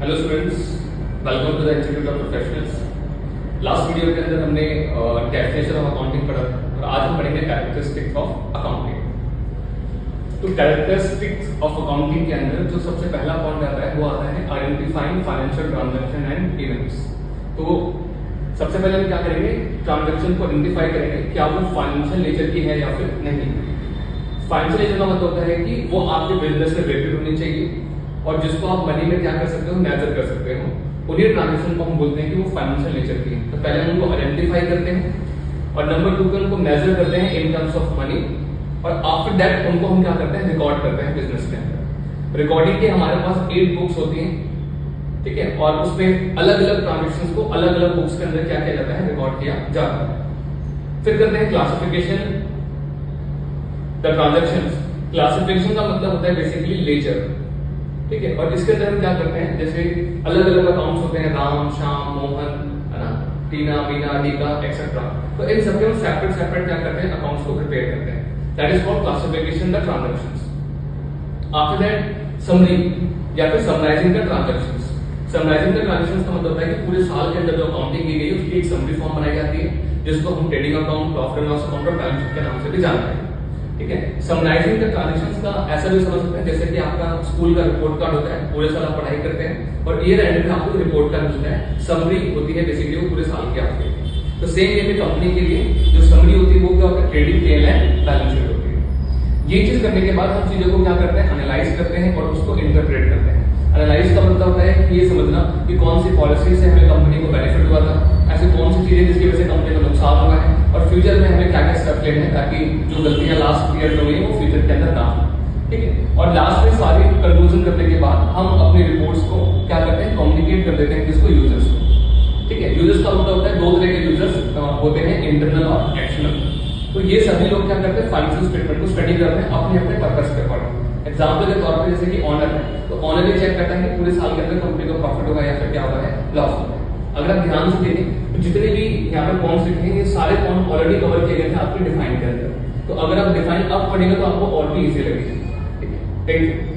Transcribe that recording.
Hello students, welcome to the institute of professionals. Last video के अंदर हमने definition of accounting पढ़ा और आज हम पढ़ेंगे कैरेक्टरिस्टिक्स ऑफ अकाउंटिंग। तो कैरेक्टरिस्टिक्स ऑफ अकाउंटिंग के अंदर जो सबसे पहला पॉइंट आता है वो आता है identifying financial transaction and events. तो सबसे पहले हम क्या करेंगे, ट्रांजैक्शन को आइडेंटिफाई करेंगे, क्या वो फाइनेंशियल नेचर की है या फिर नहीं। फाइनेंशियल नेचर का मतलब होता है कि वो आपके बिजनेस से रिलेटेड होनी चाहिए और जिसको आप मनी में क्या कर सकते हो, मेजर कर सकते हो। उन्हीं ट्रांजैक्शन को हम बोलते हैं कि वो फाइनेंशियल नेचर की है। तो पहले हम उनको आइडेंटिफाई करते हैं और नंबर 2 पे उनको मेजर करते हैं इन टर्म्स ऑफ मनी और आफ्टर दैट उनको हम क्या करते हैं, रिकॉर्ड करते हैं बिजनेस के अंदर। रिकॉर्डिंग के हमारे पास 8 बुक्स होती हैं, ठीक है, और उसमें अलग अलग ट्रांजेक्शन को अलग अलग बुक्स के अंदर क्या किया जाता है, रिकॉर्ड किया जाता है। फिर करते हैं क्लासिफिकेशन द ट्रांजेक्शंस। क्लासिफिकेशन का मतलब होता है बेसिकली लेजर, ठीक है, और इसके अंदर हम क्या करते हैं, जैसे अलग अलग अकाउंट्स होते हैं, राम, श्याम, मोहन, है ना, टीना, मीना, रीका एक्सेट्रा। तो इन सबके हम सेपरेट सेपरेट क्या करते हैं, अकाउंट्स को प्रिपेयर करते हैं। That is called classification the transactions. After that summary या फिर summarising the transactions. Summarising the transactions का मतलब होता है कि पूरे साल के अंदर जो अकाउंटिंग की गई है उसकी एक समरी फॉर्म बनाई जाती है, जिसको हम trading account, profit and loss account और बैलेंस शीट के नाम से भी जानते हैं, ठीक है। समराइजिंग द ट्रांजैक्शंस का ऐसा भी समझ सकते हैं जैसे कि आपका स्कूल का रिपोर्ट कार्ड होता है, पूरे साल आप पढ़ाई करते हैं और ईयर एंड में आपको रिपोर्ट कार्ड मिलता है, समरी होती है बेसिकली वो पूरे साल की आपकी। तो सेम ये भी कंपनी के लिए जो समरी होती है वो क्या होता है, trading PL and balance sheet होती है। ये चीज करने के बाद हम चीजों को क्या करते हैं, एनालाइज करते हैं और उसको इंटरप्रेट करते हैं। एनालाइज का मतलब होता है कि ये समझना कि कौन सी पॉलिसी से हमें कंपनी को बेनिफिट हुआ था, ऐसे कौन सी चीजें जिसकी वजह से कंपनी को नुकसान हुआ है और फ्यूचर में हमें क्या क्या स्टेप लेने हैं ताकि जो गलतियां लास्ट ईयर में हुई वो फ्यूचर के अंदर ना हो, ठीक है। और लास्ट में सारी कंक्लूजन करने के बाद हम अपनी रिपोर्ट्स को क्या करते हैं, कम्युनिकेट कर देते हैं किसको, यूजर्स को, ठीक है। यूजर्स का मतलब होता है दो तरह के यूजर्स होते हैं, इंटरनल और एक्सटर्नल। तो ये सभी लोग क्या करते हैं, फाइनेंशियल स्टेटमेंट को स्टडी करते हैं अपने अपने पर्पस के अकॉर्डिंग। एग्जाम्पल के तौर पर जैसे कि ऑनर है, तो ऑनर ये चेक करता है कि पूरे साल के अंदर कंपनी को प्रॉफिट होगा या फिर क्या होगा है, लॉस होगा। अगर आप ध्यान से देखें तो जितने भी यहाँ पर पॉइंट्स लिखे हैं ये सारे पॉइंट ऑलरेडी कवर किए गए थे आपके डिफाइन के अंदर। तो अगर आप डिफाइन अब पढ़ेंगे तो आपको और भी इजी लगेगा, ठीक है। Thank you.